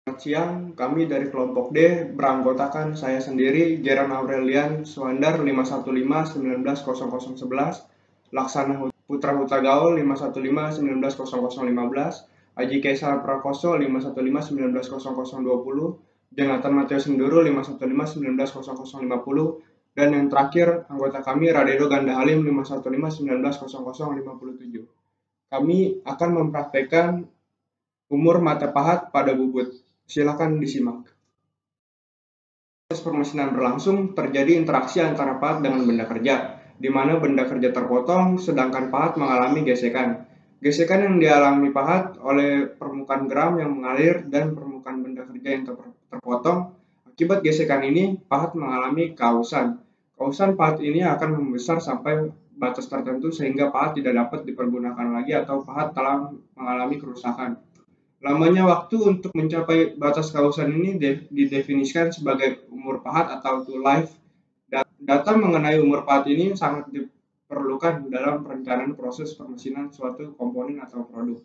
Selamat siang, kami dari kelompok D beranggotakan saya sendiri, Jeran Aurelian Suandar 515-190011, Laksana Putra Huta Gaul 515-190015, Aji Kaisar Prakoso 515-190020, Jonathan Mateo Sinduru 515-190050, dan yang terakhir anggota kami Radedo Ganda Halim 515-190057. Kami akan mempraktekkan umur mata pahat pada bubut. Silakan disimak. Proses permesinan berlangsung, terjadi interaksi antara pahat dengan benda kerja, di mana benda kerja terpotong, sedangkan pahat mengalami gesekan. Gesekan yang dialami pahat oleh permukaan geram yang mengalir dan permukaan benda kerja yang terpotong. Akibat gesekan ini, pahat mengalami kausan. Kausan pahat ini akan membesar sampai batas tertentu sehingga pahat tidak dapat dipergunakan lagi atau pahat telah mengalami kerusakan. Lamanya waktu untuk mencapai batas kausan ini didefinisikan sebagai umur pahat atau to life. Data mengenai umur pahat ini sangat diperlukan dalam perencanaan proses permesinan suatu komponen atau produk.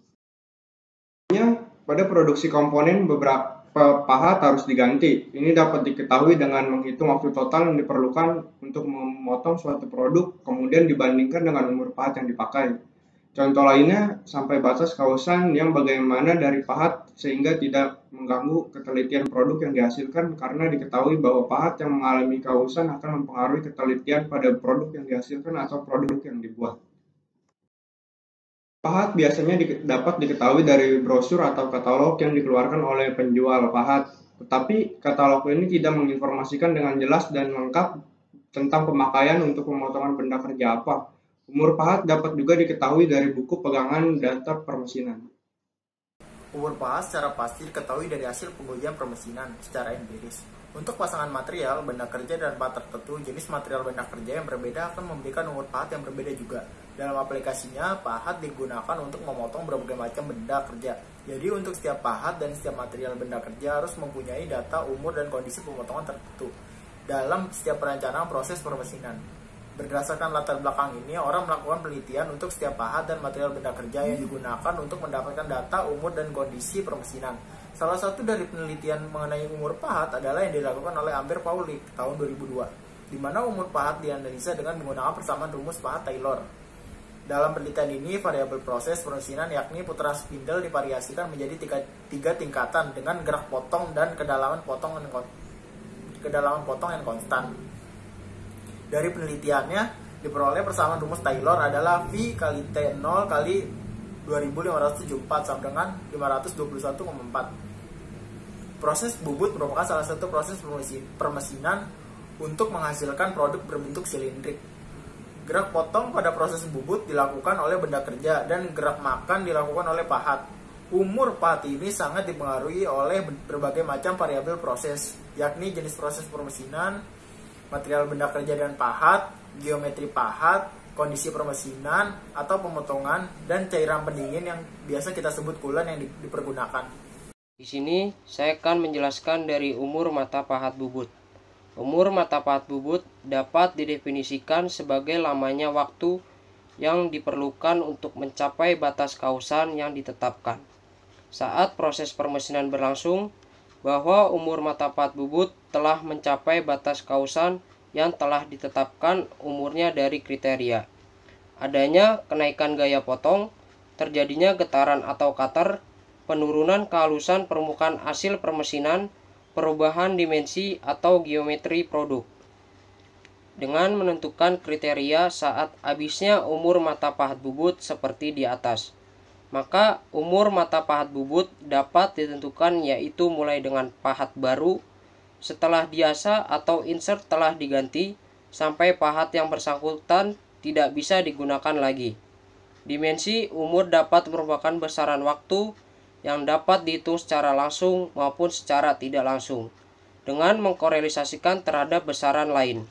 Pada produksi komponen, beberapa pahat harus diganti. Ini dapat diketahui dengan menghitung waktu total yang diperlukan untuk memotong suatu produk, kemudian dibandingkan dengan umur pahat yang dipakai. Contoh lainnya, sampai batas kausan yang bagaimana dari pahat sehingga tidak mengganggu ketelitian produk yang dihasilkan karena diketahui bahwa pahat yang mengalami kausan akan mempengaruhi ketelitian pada produk yang dihasilkan atau produk yang dibuat. Pahat biasanya dapat diketahui dari brosur atau katalog yang dikeluarkan oleh penjual pahat, tetapi katalog ini tidak menginformasikan dengan jelas dan lengkap tentang pemakaian untuk pemotongan benda kerja apa. Umur pahat dapat juga diketahui dari buku pegangan data permesinan. Umur pahat secara pasti diketahui dari hasil pengujian permesinan secara empiris. Untuk pasangan material, benda kerja dan pahat tertentu, jenis material benda kerja yang berbeda akan memberikan umur pahat yang berbeda juga. Dalam aplikasinya, pahat digunakan untuk memotong berbagai macam benda kerja. Jadi untuk setiap pahat dan setiap material benda kerja harus mempunyai data umur dan kondisi pemotongan tertentu dalam setiap perencanaan proses permesinan. Berdasarkan latar belakang ini, orang melakukan penelitian untuk setiap pahat dan material benda kerja yang digunakan untuk mendapatkan data umur dan kondisi permesinan. Salah satu dari penelitian mengenai umur pahat adalah yang dilakukan oleh Amber Paulik tahun 2002, di mana umur pahat dianalisa dengan menggunakan persamaan rumus pahat Taylor. Dalam penelitian ini, variabel proses permesinan yakni putaran spindle divariasikan menjadi tiga tingkatan dengan gerak potong dan kedalaman potong yang konstan. Dari penelitiannya, diperoleh persamaan rumus Taylor adalah V kali T0 kali 2574 sama dengan 521,4. Proses bubut merupakan salah satu proses permesinan untuk menghasilkan produk berbentuk silindrik. Gerak potong pada proses bubut dilakukan oleh benda kerja dan gerak makan dilakukan oleh pahat. Umur pahat ini sangat dipengaruhi oleh berbagai macam variabel proses, yakni jenis proses permesinan, material benda kerja dan pahat, geometri pahat, kondisi permesinan atau pemotongan, dan cairan pendingin yang biasa kita sebut coolant yang dipergunakan. Di sini saya akan menjelaskan dari umur mata pahat bubut. Umur mata pahat bubut dapat didefinisikan sebagai lamanya waktu yang diperlukan untuk mencapai batas kausan yang ditetapkan. Saat proses permesinan berlangsung, bahwa umur mata pahat bubut telah mencapai batas kausan yang telah ditetapkan umurnya dari kriteria. Adanya kenaikan gaya potong, terjadinya getaran atau cutter, penurunan kehalusan permukaan hasil permesinan, perubahan dimensi atau geometri produk. Dengan menentukan kriteria saat habisnya umur mata pahat bubut seperti di atas, maka umur mata pahat bubut dapat ditentukan yaitu mulai dengan pahat baru setelah biasa atau insert telah diganti sampai pahat yang bersangkutan tidak bisa digunakan lagi. Dimensi umur dapat merupakan besaran waktu yang dapat dihitung secara langsung maupun secara tidak langsung dengan mengkorelisasikan terhadap besaran lain.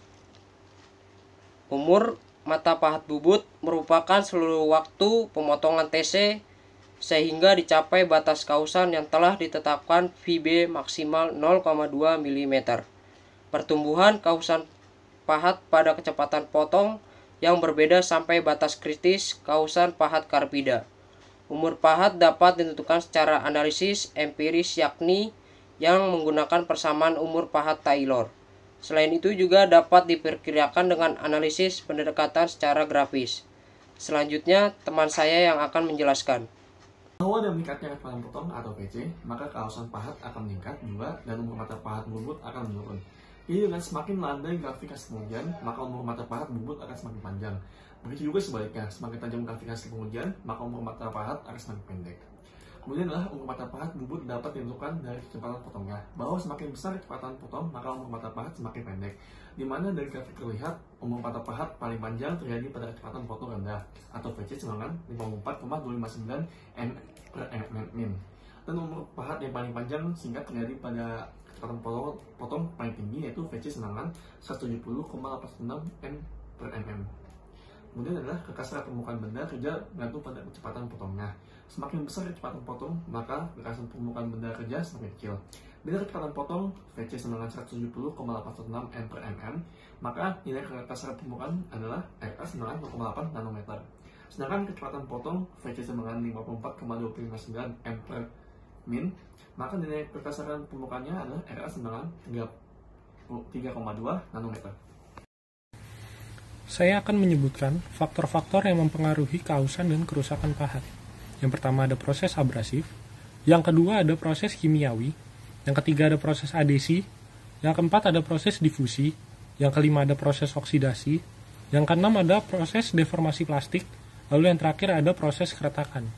Umur mata pahat bubut merupakan seluruh waktu pemotongan TC sehingga dicapai batas kausan yang telah ditetapkan VB maksimal 0,2 mm. Pertumbuhan kausan pahat pada kecepatan potong yang berbeda sampai batas kritis kausan pahat karpida. Umur pahat dapat ditentukan secara analisis empiris yakni yang menggunakan persamaan umur pahat Taylor. Selain itu juga dapat diperkirakan dengan analisis pendekatan secara grafis. Selanjutnya, teman saya yang akan menjelaskan. Bahwa ada meningkatnya kecepatan potong atau PC, maka keausan pahat akan meningkat juga dan umur mata pahat bubut akan menurun. Jadi dengan semakin landai grafikasi pengujian, maka umur mata pahat bubut akan semakin panjang. Begitu juga sebaliknya, semakin tajam grafikasi pengujian, maka umur mata pahat akan semakin pendek. Kemudian adalah umur mata pahat bubut dapat ditentukan dari kecepatan potongnya. Bahwa semakin besar kecepatan potong, maka umur mata pahat semakin pendek. Di mana dari grafik terlihat, umur mata pahat paling panjang terjadi pada kecepatan potong rendah atau VC semangan 54,259 m per mm. Dan umur pahat yang paling panjang singkat terjadi pada kecepatan potong paling tinggi yaitu VC semangan 170,86 m per mm. Kemudian adalah kekasaran permukaan benda kerja bergantung pada kecepatan potongnya. Semakin besar kecepatan potong, maka kekasaran permukaan benda kerja semakin kecil. Bila kecepatan potong VC semangan 170,86 m per mm, maka nilai kekasaran permukaan adalah RA semangan 0,8 nanometer. Sedangkan kecepatan potong VC semangan 54,259 m per min, maka nilai kekasaran permukaannya adalah RA semangan 3,2 nanometer. Saya akan menyebutkan faktor-faktor yang mempengaruhi keausan dan kerusakan pahat. Yang pertama ada proses abrasif, yang kedua ada proses kimiawi, yang ketiga ada proses adesi, yang keempat ada proses difusi, yang kelima ada proses oksidasi, yang keenam ada proses deformasi plastik, lalu yang terakhir ada proses keretakan.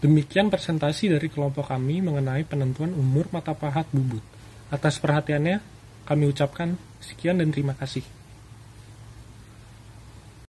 Demikian presentasi dari kelompok kami mengenai penentuan umur mata pahat bubut. Atas perhatiannya, kami ucapkan sekian dan terima kasih.